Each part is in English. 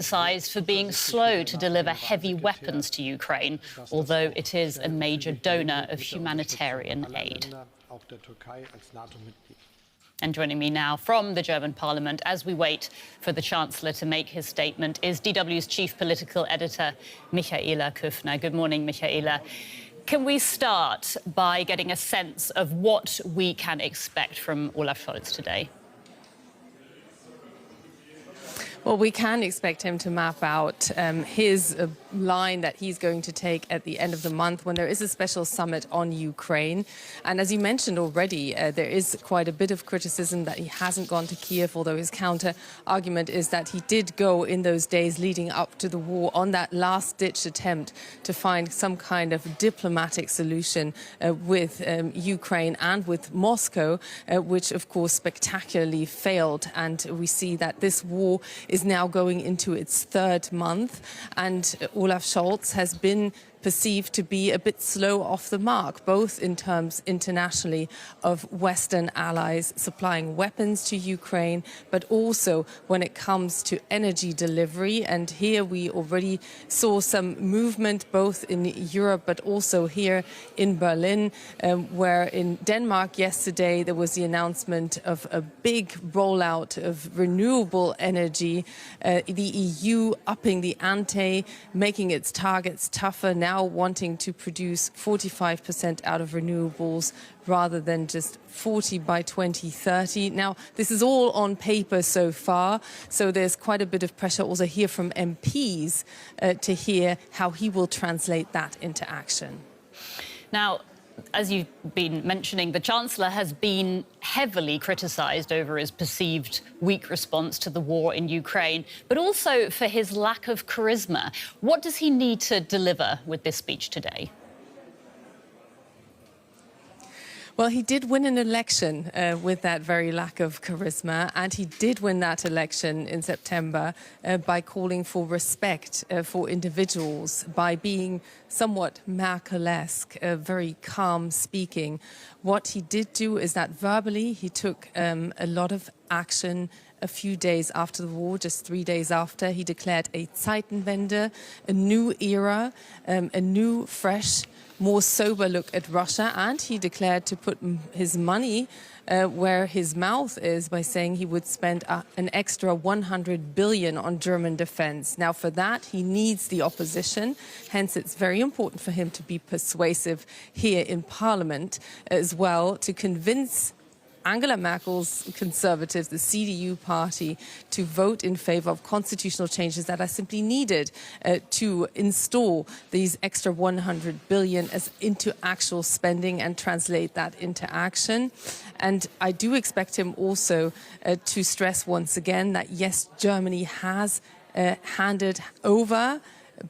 criticised for being slow to deliver heavy weapons to Ukraine, although it is a major donor of humanitarian aid. And joining me now from the German Parliament as we wait for the Chancellor to make his statement is DW's chief political editor, Michaela Köfner. Good morning, Michaela. Can we start by getting a sense of what we can expect from Olaf Scholz today? Well, we can expect him to map out his line that he's going to take at the end of the month when there is a special summit on Ukraine. And as you mentioned already, there is quite a bit of criticism that he hasn't gone to Kiev, although his counter argument is that he did go in those days leading up to the war on that last-ditch attempt to find some kind of diplomatic solution with Ukraine and with Moscow, which, of course, spectacularly failed. And we see that this war is now going into its third month, and Olaf Scholz has been perceived to be a bit slow off the mark, both in terms internationally of Western allies supplying weapons to Ukraine, but also when it comes to energy delivery. And here we already saw some movement both in Europe but also here in Berlin, where in Denmark yesterday there was the announcement of a big rollout of renewable energy, the EU upping the ante, making its targets tougher, now wanting to produce 45% out of renewables rather than just 40 by 2030. Now, this is all on paper so far, so there's quite a bit of pressure also here from MPs to hear how he will translate that into action. Now, as you've been mentioning, the Chancellor has been heavily criticised over his perceived weak response to the war in Ukraine, but also for his lack of charisma. What does he need to deliver with this speech today? Well, he did win an election with that very lack of charisma, and he did win that election in September by calling for respect for individuals, by being somewhat Merkel-esque, very calm speaking. What he did do is that verbally he took a lot of action. A few days after the war, just 3 days after, he declared a Zeitenwende, a new era, a new, fresh, more sober look at Russia, and he declared to put his money where his mouth is by saying he would spend an extra 100 billion on German defense. Now, for that, he needs the opposition. Hence, it's very important for him to be persuasive here in Parliament as well, to convince Angela Merkel's Conservatives, the CDU party, to vote in favor of constitutional changes that are simply needed to install these extra 100 billion into actual spending and translate that into action. And I do expect him also to stress once again that, yes, Germany has handed over,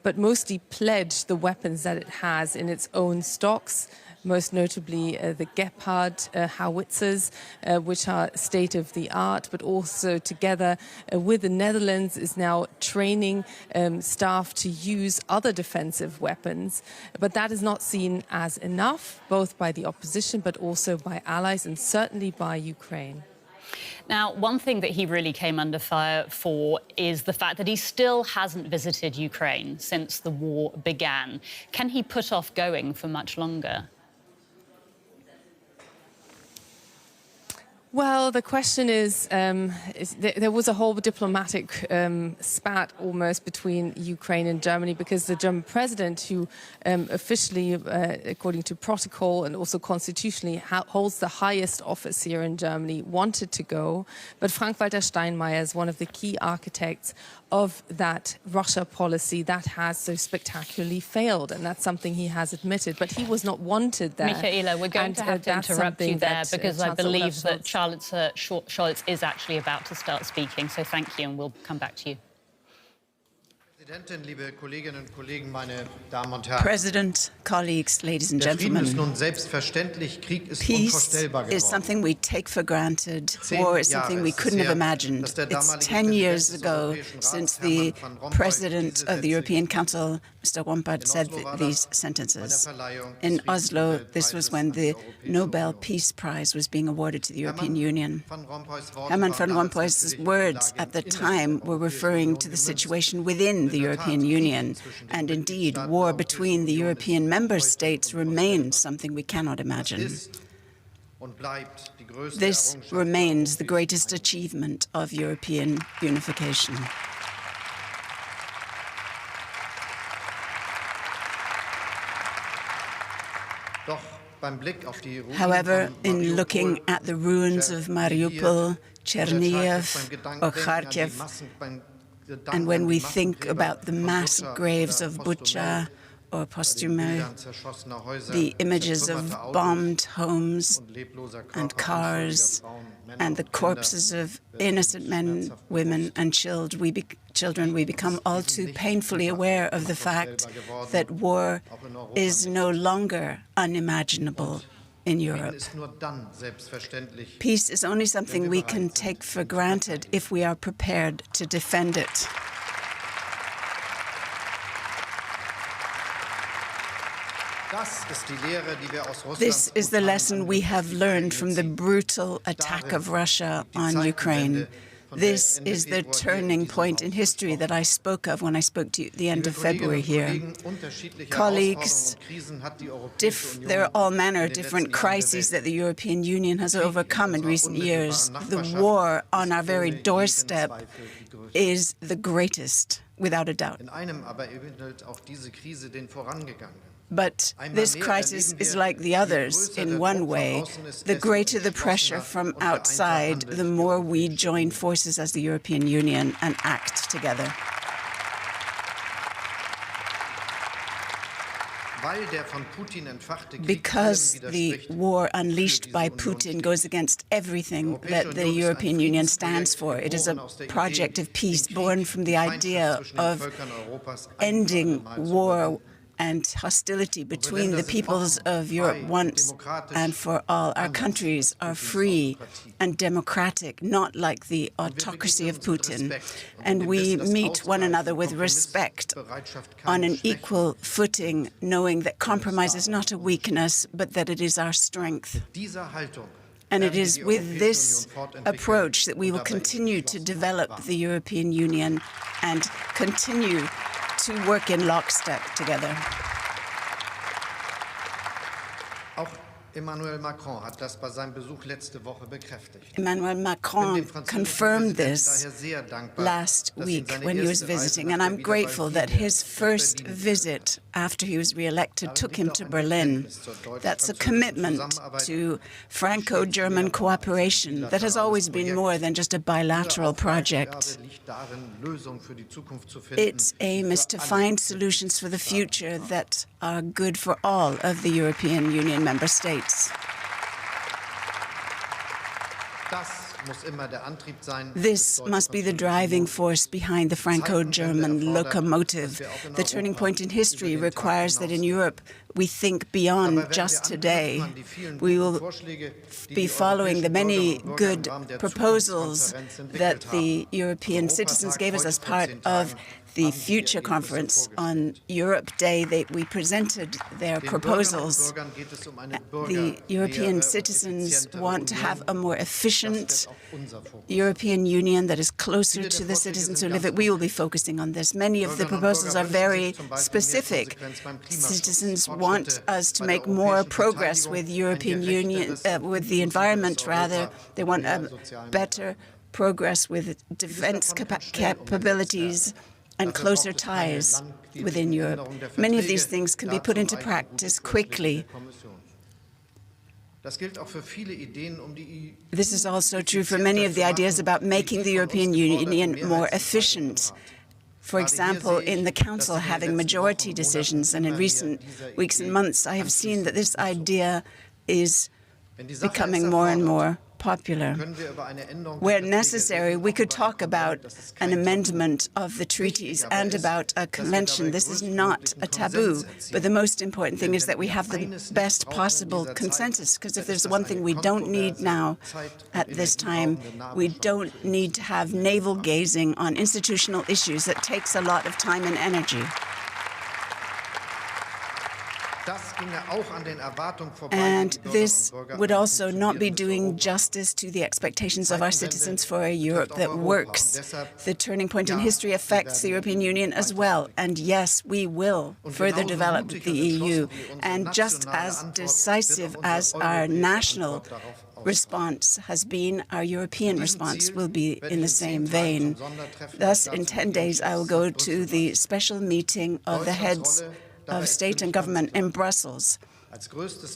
but mostly pledged the weapons that it has in its own stocks, most notably the Gepard howitzers, which are state-of-the-art, but also together with the Netherlands is now training staff to use other defensive weapons. But that is not seen as enough, both by the opposition, but also by allies, and certainly by Ukraine. Now, one thing that he really came under fire for is the fact that he still hasn't visited Ukraine since the war began. Can he put off going for much longer? Well, the question is there was a whole diplomatic spat almost between Ukraine and Germany, because the German president, who officially, according to protocol and also constitutionally, holds the highest office here in Germany, wanted to go. But Frank-Walter Steinmeier is one of the key architects of that Russia policy that has so spectacularly failed, and that's something he has admitted. But he was not wanted there. Michaela, we're going to have to interrupt you there because I believe that Chancellor Scholz is actually about to start speaking. So thank you, and we'll come back to you. President, colleagues, ladies and gentlemen, peace is something we take for granted. War is something we couldn't have imagined. It's 10 years ago since the President of the European Council, Mr. Rompuy, said these sentences. In Oslo, this was when the Nobel Peace Prize was being awarded to the European Union. Herman van Rompuy's words at the time were referring to the situation within the European Union, and indeed, war between the European member states remains something we cannot imagine. This remains the greatest achievement of European unification. However, in looking at the ruins of Mariupol, Chernihiv, or Kharkiv, and when we think about the mass graves of Bucha or Posthume, the images of bombed homes and cars, and the corpses of innocent men, women, and children, we become all too painfully aware of the fact that war is no longer unimaginable in Europe. Peace is only something we can take for granted if we are prepared to defend it. This is the lesson we have learned from the brutal attack of Russia on Ukraine. This is the turning point in history that I spoke of when I spoke to you at the end of February here. Colleagues, there are all manner of different crises that the European Union has overcome in recent years. The war on our very doorstep is the greatest, without a doubt. But this crisis is like the others in one way. The greater the pressure from outside, the more we join forces as the European Union and act together. Because the war unleashed by Putin goes against everything that the European Union stands for. It is a project of peace born from the idea of ending war and hostility between the peoples of Europe once and for all. Our countries are free and democratic, not like the autocracy of Putin. And we meet one another with respect on an equal footing, knowing that compromise is not a weakness, but that it is our strength. And it is with this approach that we will continue to develop the European Union and continue to work in lockstep together. Emmanuel Macron hat das bei seinem Besuch letzte Woche bekräftigt. Emmanuel Macron confirmed this last week when he was visiting, and I'm grateful that his first visit after he was re-elected took him to Berlin. That's a commitment to Franco-German cooperation that has always been more than just a bilateral project. Its aim is to find solutions for the future that are good for all of the European Union member states. This must be the driving force behind the Franco-German locomotive. The turning point in history requires that in Europe we think beyond just today. We will be following the many good proposals that the European citizens gave us as part of the Future Conference on Europe Day. We presented their proposals. The European citizens want to have a more efficient European Union that is closer to the citizens who live it. We will be focusing on this. Many of the proposals are very specific. Citizens want us to make more progress with European Union, with the environment rather. They want a better progress with defense capabilities and closer ties within Europe. Many of these things can be put into practice quickly. This is also true for many of the ideas about making the European Union more efficient. For example, in the Council having majority decisions, and in recent weeks and months I have seen that this idea is becoming more and more popular. Where necessary, we could talk about an amendment of the treaties and about a convention. This is not a taboo, but the most important thing is that we have the best possible consensus, because if there's one thing we don't need now at this time, we don't need to have navel-gazing on institutional issues. That takes a lot of time and energy. And this would also not be doing justice to the expectations of our citizens for a Europe that works. The turning point in history affects the European Union as well. And yes, we will further develop the EU. And just as decisive as our national response has been, our European response will be in the same vein. Thus, in 10 days, I will go to the special meeting of the heads of state and government in Brussels.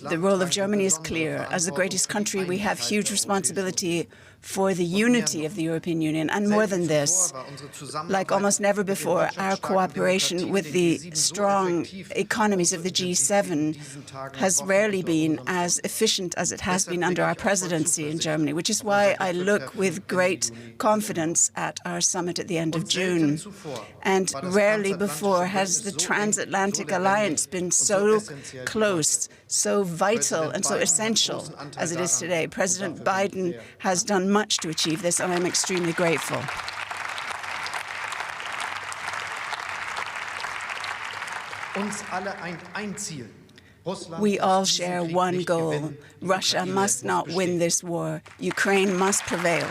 The role of Germany is clear. As the greatest country, we have huge responsibility for the unity of the European Union. And more than this, like almost never before, our cooperation with the strong economies of the G7 has rarely been as efficient as it has been under our presidency in Germany, which is why I look with great confidence at our summit at the end of June. And rarely before has the transatlantic alliance been so close, so vital and so essential as it is today. President Biden has done much to achieve this, and I'm extremely grateful. We all share one goal. Russia must not win this war. Ukraine must prevail.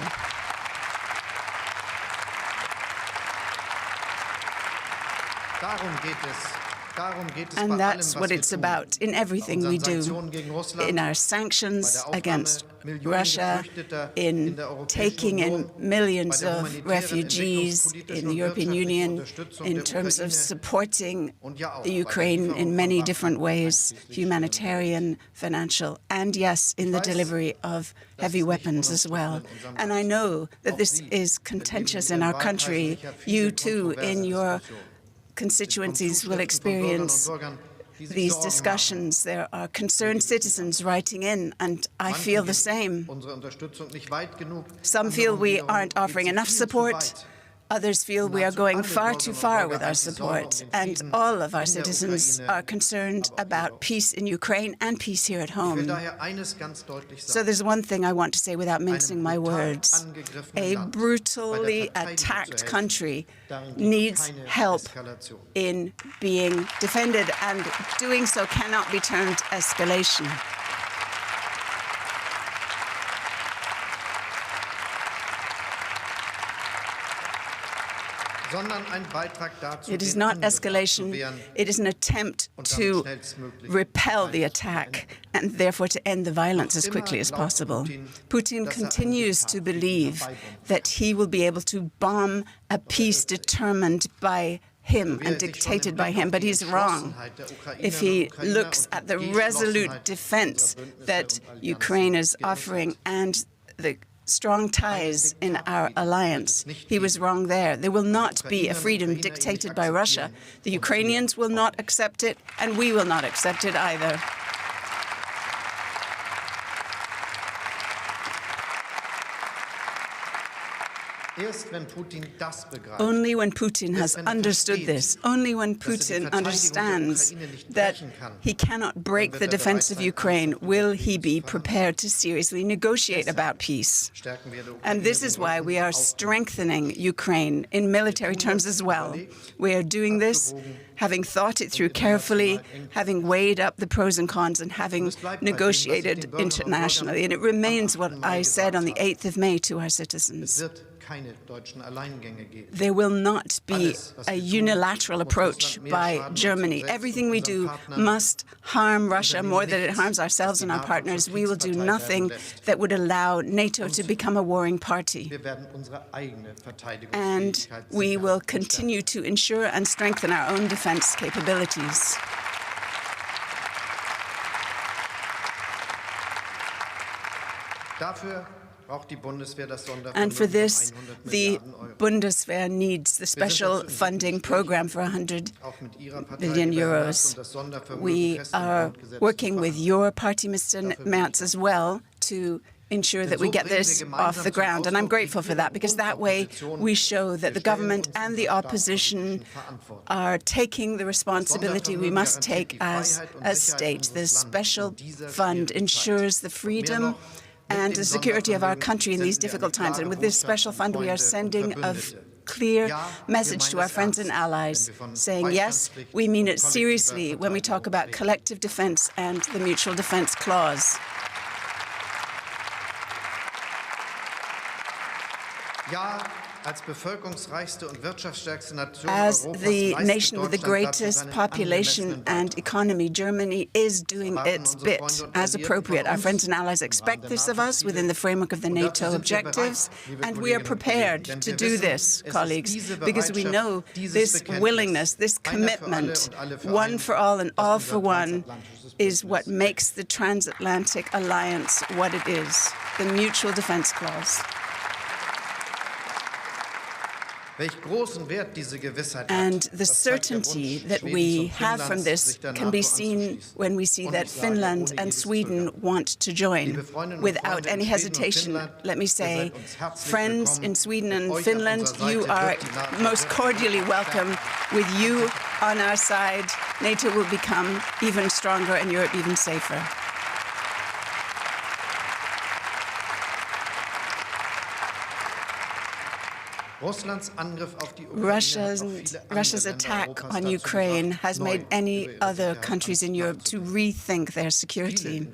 And that's what it's about in everything we do, in our sanctions against Russia, in taking in millions of refugees in the European Union, in terms of supporting the Ukraine in many different ways, humanitarian, financial, and yes, in the delivery of heavy weapons as well. And I know that this is contentious in our country. You too, in your constituencies, will experience these discussions. There are concerned citizens writing in, and I feel the same. Some feel we aren't offering enough support. Others feel we are going far too far with our support, and all of our citizens are concerned about peace in Ukraine and peace here at home. So there's one thing I want to say without mincing my words. A brutally attacked country needs help in being defended, and doing so cannot be termed escalation. It is not escalation. It is an attempt to repel the attack and therefore to end the violence as quickly as possible. Putin continues to believe that he will be able to bomb a peace determined by him and dictated by him, but he's wrong. If he looks at the resolute defense that Ukraine is offering and the strong ties in our alliance, he was wrong there. There will not be a freedom dictated by Russia. The Ukrainians will not accept it, and we will not accept it either. Only when Putin has understood this, only when Putin understands that he cannot break the defense of Ukraine, will he be prepared to seriously negotiate about peace. And this is why we are strengthening Ukraine in military terms as well. We are doing this having thought it through carefully, having weighed up the pros and cons, and having negotiated internationally. And it remains what I said on the 8th of May to our citizens. There will not be a unilateral approach by Germany. Everything we do must harm Russia more than it harms ourselves and our partners. We will do nothing that would allow NATO to become a warring party. And we will continue to ensure and strengthen our own defense capabilities. And for this, the Bundeswehr needs the special funding program for 100 billion euros. We are working with your party, Mr. Merz, as well, to ensure that we get this off the ground. And I'm grateful for that, because that way we show that the government and the opposition are taking the responsibility we must take as a state. The special fund ensures the freedom and the security of our country in these difficult times. And with this special fund, we are sending a clear message to our friends and allies, saying, yes, we mean it seriously when we talk about collective defense and the mutual defense clause. As the nation with the greatest population and economy, Germany is doing its bit as appropriate. Our friends and allies expect this of us within the framework of the NATO objectives, and we are prepared to do this, colleagues, because we know this willingness, this commitment, one for all and all for one, is what makes the transatlantic alliance what it is, the mutual defense clause. And the certainty that we have from this can be seen when we see that Finland and Sweden want to join. Without any hesitation, let me say, friends in Sweden and Finland, you are most cordially welcome. With you on our side, NATO will become even stronger and Europe even safer. Russia's attack on Ukraine has made any other countries in Europe to rethink their security.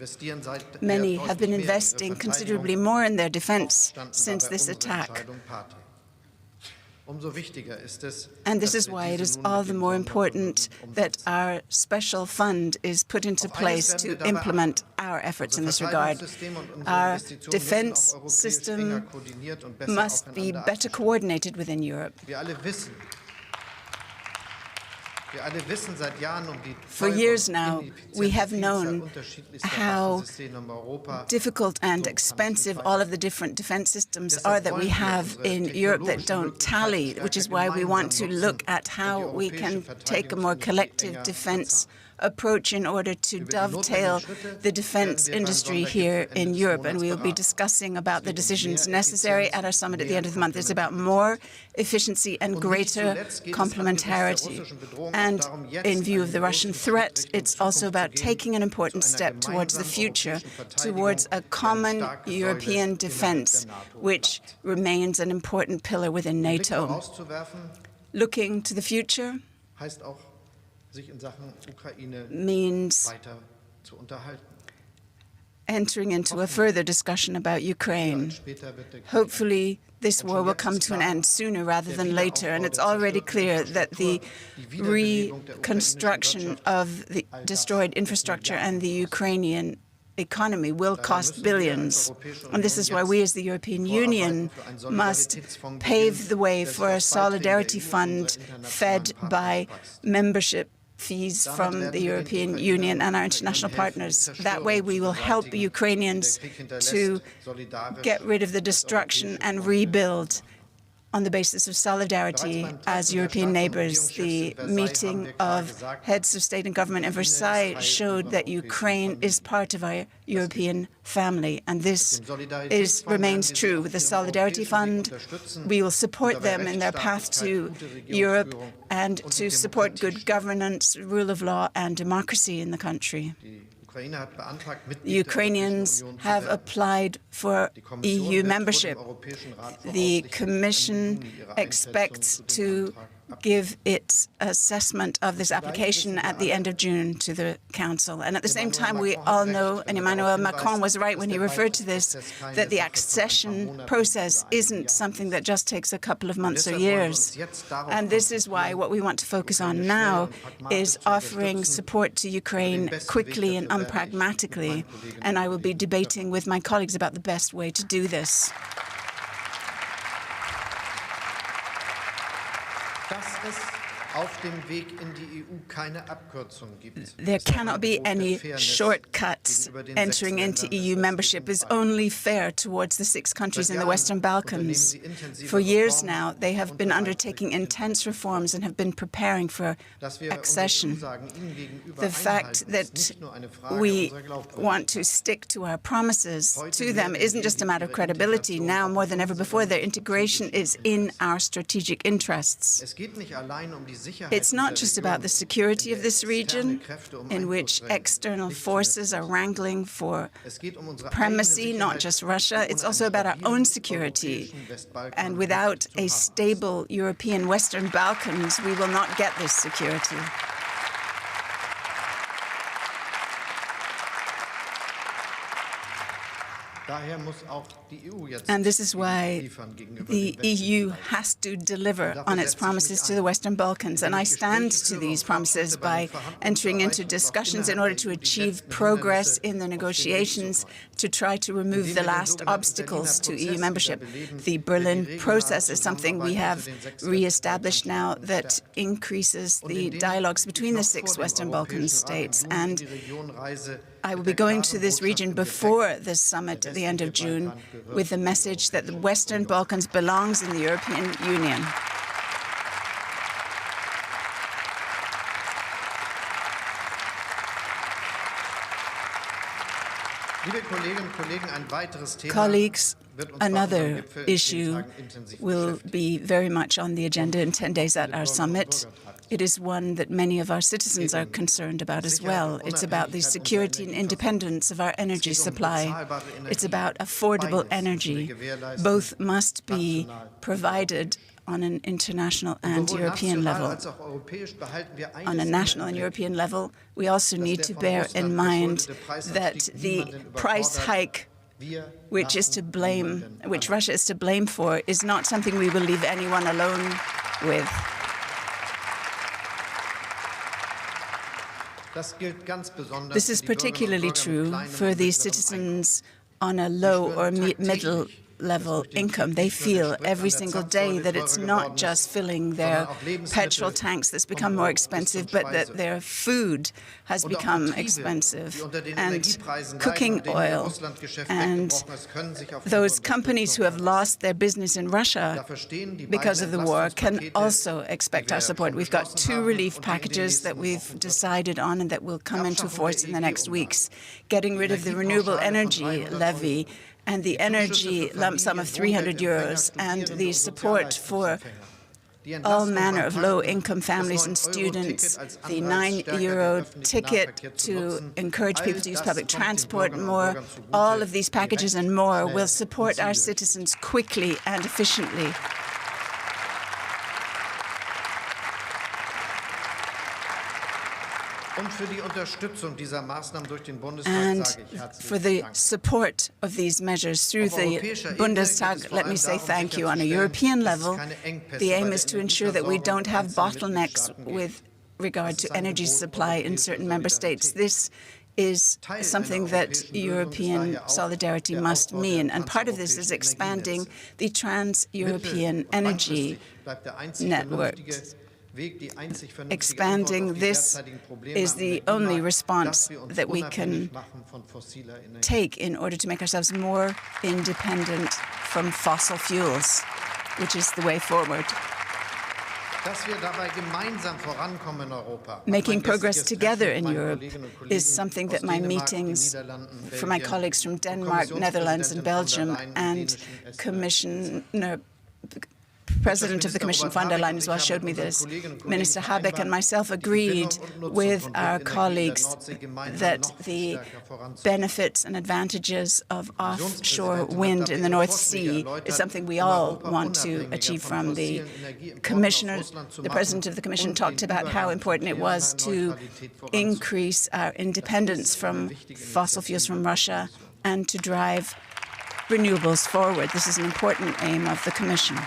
Many have been investing considerably more in their defense since this attack. And this is why it is all the more important that our special fund is put into place to implement our efforts in this regard. Our defense system must be better coordinated within Europe. For years now, we have known how difficult and expensive all of the different defense systems are that we have in Europe that don't tally, which is why we want to look at how we can take a more collective defense approach in order to dovetail the defense industry here in Europe. And we will be discussing about the decisions necessary at our summit at the end of the month. It's about more efficiency and greater complementarity. And in view of the Russian threat, it's also about taking an important step towards the future, towards a common European defense, which remains an important pillar within NATO. Looking to the future means entering into a further discussion about Ukraine. Hopefully, this war will come to an end sooner rather than later, and it's already clear that the reconstruction of the destroyed infrastructure and the Ukrainian economy will cost billions. And this is why we as the European Union must pave the way for a solidarity fund fed by membership fees from the European Union and our international partners. That way we will help Ukrainians to get rid of the destruction and rebuild on the basis of solidarity as European neighbors. The meeting of heads of state and government in Versailles showed that Ukraine is part of our European family, and this remains true. With the Solidarity Fund, we will support them in their path to Europe and to support good governance, rule of law, and democracy in the country. The Ukrainians have applied for EU membership. The Commission expects to give its assessment of this application at the end of June to the Council. And at the same time, we all know, and Emmanuel Macron was right when he referred to this, that the accession process isn't something that just takes a couple of months or years. And this is why what we want to focus on now is offering support to Ukraine quickly and unpragmatically. And I will be debating with my colleagues about the best way to do this. There cannot be any shortcuts. Entering into EU membership is only fair towards the 6 countries in the Western Balkans. For years now, they have been undertaking intense reforms and have been preparing for accession. The fact that we want to stick to our promises to them isn't just a matter of credibility. Now, more than ever before, their integration is in our strategic interests. It's not just about the security of this region, in which external forces are wrangling for primacy, not just Russia. It's also about our own security. And without a stable European Western Balkans, we will not get this security. And this is why the EU has to deliver on its promises to the Western Balkans. And I stand to these promises by entering into discussions in order to achieve progress in the negotiations to try to remove the last obstacles to EU membership. The Berlin process is something we have re-established now that increases the dialogues between the 6 Western Balkan states. And I will be going to this region before the summit at the end of June with the message that the Western Balkans belongs in the European Union. Colleagues, another issue will be very much on the agenda in 10 days at our summit. It is one that many of our citizens are concerned about as well. It's about the security and independence of our energy supply. It's about affordable energy. Both must be provided on an international and European level. On a national and European level, we also need to bear in mind that the price hike which Russia is to blame for, is not something we will leave anyone alone with. This is particularly true for the citizens on a low or middle-level income. They feel every single day that it's not just filling their petrol tanks that's become more expensive, but that their food has become expensive, and cooking oil. And those companies who have lost their business in Russia because of the war can also expect our support. We've got 2 relief packages that we've decided on and that will come into force in the next weeks. Getting rid of the renewable energy levy and the energy lump sum of €300, and the support for all manner of low-income families and students, the €9 ticket to encourage people to use public transport more. All of these packages and more will support our citizens quickly and efficiently. And for the support of these measures through the Bundestag, let me say thank you. On a European level, the aim is to ensure that we don't have bottlenecks with regard to energy supply in certain member states. This is something that European solidarity must mean. And part of this is expanding the trans-European energy networks. Expanding this is the only response that we can take in order to make ourselves more independent from fossil fuels, which is the way forward. Making progress together in Europe is something that my meetings for my colleagues from Denmark, Netherlands, and Belgium, and President of the Commission, von der Leyen, as well, showed me this. Minister Habeck and myself agreed with our colleagues that the benefits and advantages of offshore wind in the North Sea is something we all want to achieve from. The Commissioner, the President of the Commission, talked about how important it was to increase our independence from fossil fuels from Russia and to drive renewables forward. This is an important aim of the Commission.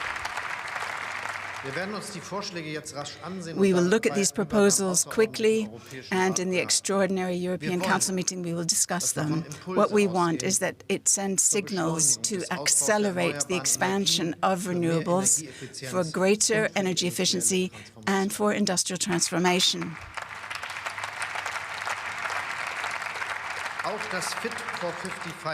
We will look at these proposals quickly, and in the extraordinary European Council meeting, we will discuss them. What we want is that it sends signals to accelerate the expansion of renewables for greater energy efficiency and for industrial transformation.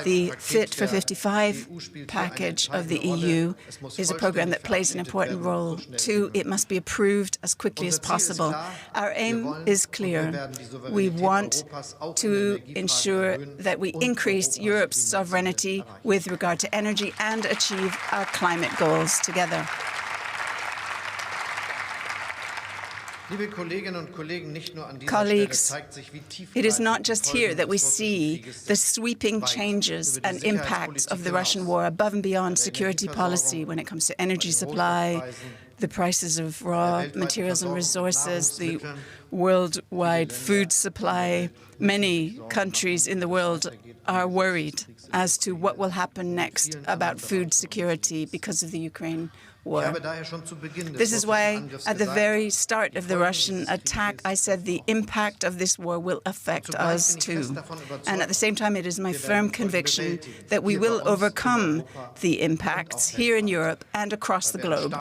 The Fit for 55 package of the EU is a program that plays an important role. Too, it must be approved as quickly as possible. Our aim is clear. We want to ensure that we increase Europe's sovereignty with regard to energy and achieve our climate goals together. Colleagues, it is not just here that we see the sweeping changes and impacts of the Russian war above and beyond security policy when it comes to energy supply, the prices of raw materials and resources, the worldwide food supply. Many countries in the world are worried as to what will happen next about food security because of the Ukraine war. This is why, at the very start of the Russian attack, I said the impact of this war will affect us too. And at the same time, it is my firm conviction that we will overcome the impacts here in Europe and across the globe,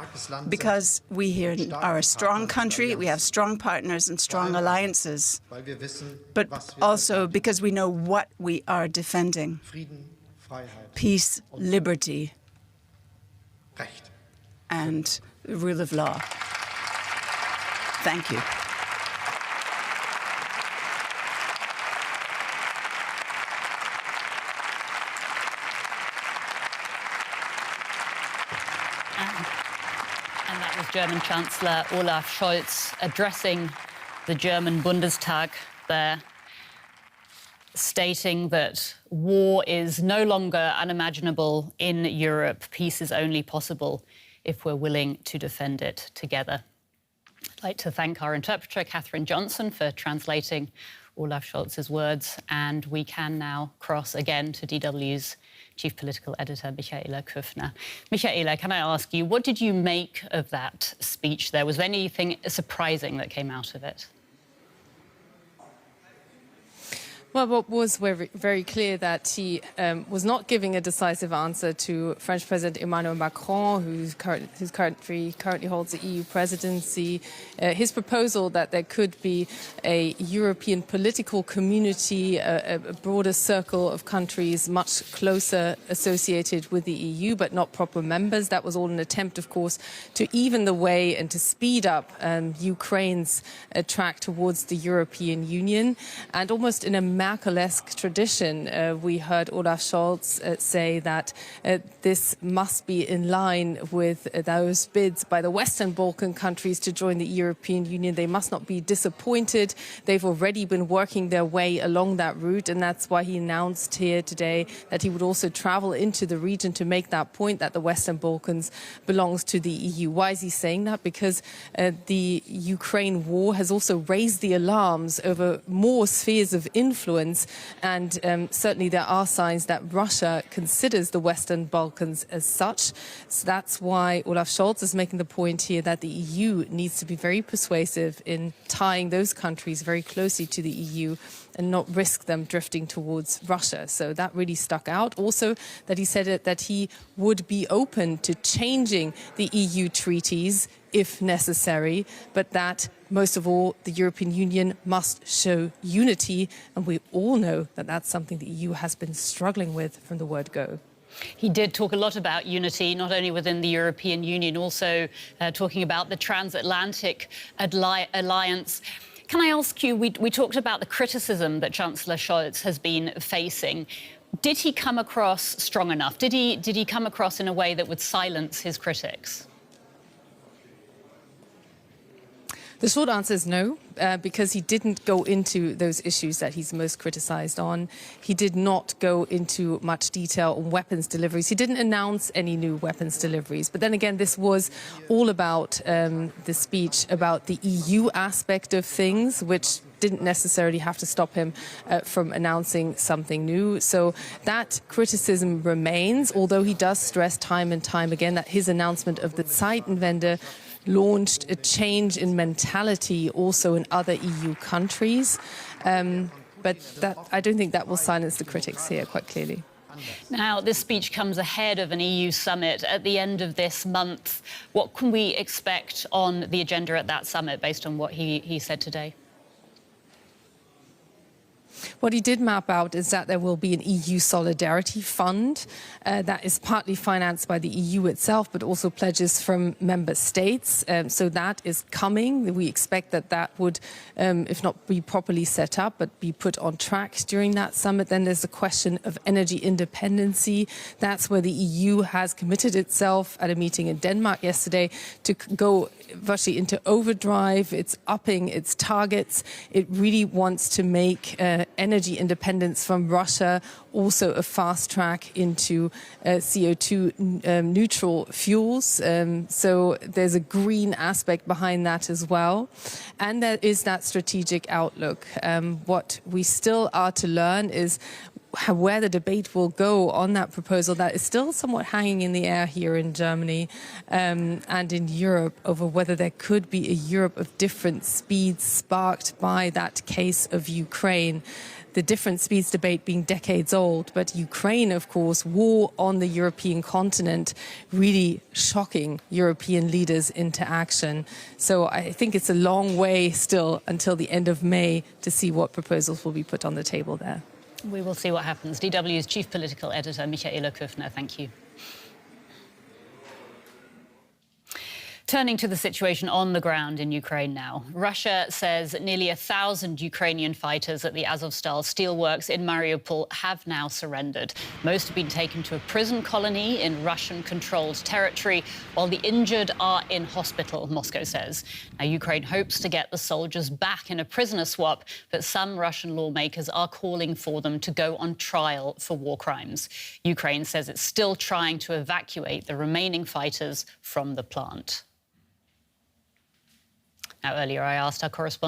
because we here are a strong country, we have strong partners and strong alliances, but also because we know what we are defending: peace, liberty, and the rule of law. Thank you. And that was German Chancellor Olaf Scholz addressing the German Bundestag there, stating that war is no longer unimaginable in Europe. Peace is only possible if we're willing to defend it together. I'd like to thank our interpreter, Catherine Johnson, for translating Olaf Scholz's words. And we can now cross again to DW's Chief Political Editor, Michaela Köfner. Michaela, can I ask you, what did you make of that speech there? Was there anything surprising that came out of it? Well, what was very clear that he was not giving a decisive answer to French President Emmanuel Macron, whose country currently holds the EU presidency. His proposal that there could be a European political community, a broader circle of countries much closer associated with the EU, but not proper members. That was all an attempt, of course, to even the way and to speed up Ukraine's track towards the European Union. And almost in a Merkel-esque tradition, we heard Olaf Scholz say that this must be in line with those bids by the Western Balkan countries to join the European Union. They must not be disappointed. They've already been working their way along that route, and that's why he announced here today that he would also travel into the region to make that point that the Western Balkans belongs to the EU. Why is he saying that? Because the Ukraine war has also raised the alarms over more spheres of influence, and certainly there are signs that Russia considers the Western Balkans as such. So that's why Olaf Scholz is making the point here that the EU needs to be very persuasive in tying those countries very closely to the EU and not risk them drifting towards Russia. So that really stuck out. Also, that he said that he would be open to changing the EU treaties if necessary, but that most of all, the European Union must show unity. And we all know that that's something the EU has been struggling with from the word go. He did talk a lot about unity, not only within the European Union, also talking about the transatlantic alliance. Can I ask you, we talked about the criticism that Chancellor Scholz has been facing. Did he come across strong enough? Did he come across in a way that would silence his critics? The short answer is no, because he didn't go into those issues that he's most criticized on. He did not go into much detail on weapons deliveries. He didn't announce any new weapons deliveries. But then again, this was all about the speech about the EU aspect of things, which didn't necessarily have to stop him from announcing something new. So that criticism remains, although he does stress time and time again that his announcement of the Zeitenwende launched a change in mentality also in other EU countries. But I don't think that will silence the critics here quite clearly. Now, this speech comes ahead of an EU summit at the end of this month. What can we expect on the agenda at that summit based on what he said today? What he did map out is that there will be an EU solidarity fund that is partly financed by the EU itself, but also pledges from member states. So that is coming. We expect that would, if not be properly set up, but be put on track during that summit. Then there's the question of energy independency. That's where the EU has committed itself at a meeting in Denmark yesterday to go virtually into overdrive. It's upping its targets. It really wants to make energy independence from Russia also a fast track into CO2 neutral fuels. So there's a green aspect behind that as well. And there is that strategic outlook. What we still are to learn is where the debate will go on that proposal that is still somewhat hanging in the air here in Germany and in Europe over whether there could be a Europe of different speeds sparked by that case of Ukraine. The different speeds debate being decades old, but Ukraine, of course, war on the European continent, really shocking European leaders into action. So I think it's a long way still until the end of May to see what proposals will be put on the table there. We will see what happens. DW's chief political editor, Michaela Köfner, thank you. Turning to the situation on the ground in Ukraine now. Russia says nearly 1,000 Ukrainian fighters at the Azovstal steelworks in Mariupol have now surrendered. Most have been taken to a prison colony in Russian-controlled territory, while the injured are in hospital, Moscow says. Now, Ukraine hopes to get the soldiers back in a prisoner swap, but some Russian lawmakers are calling for them to go on trial for war crimes. Ukraine says it's still trying to evacuate the remaining fighters from the plant. Now, earlier I asked our correspondent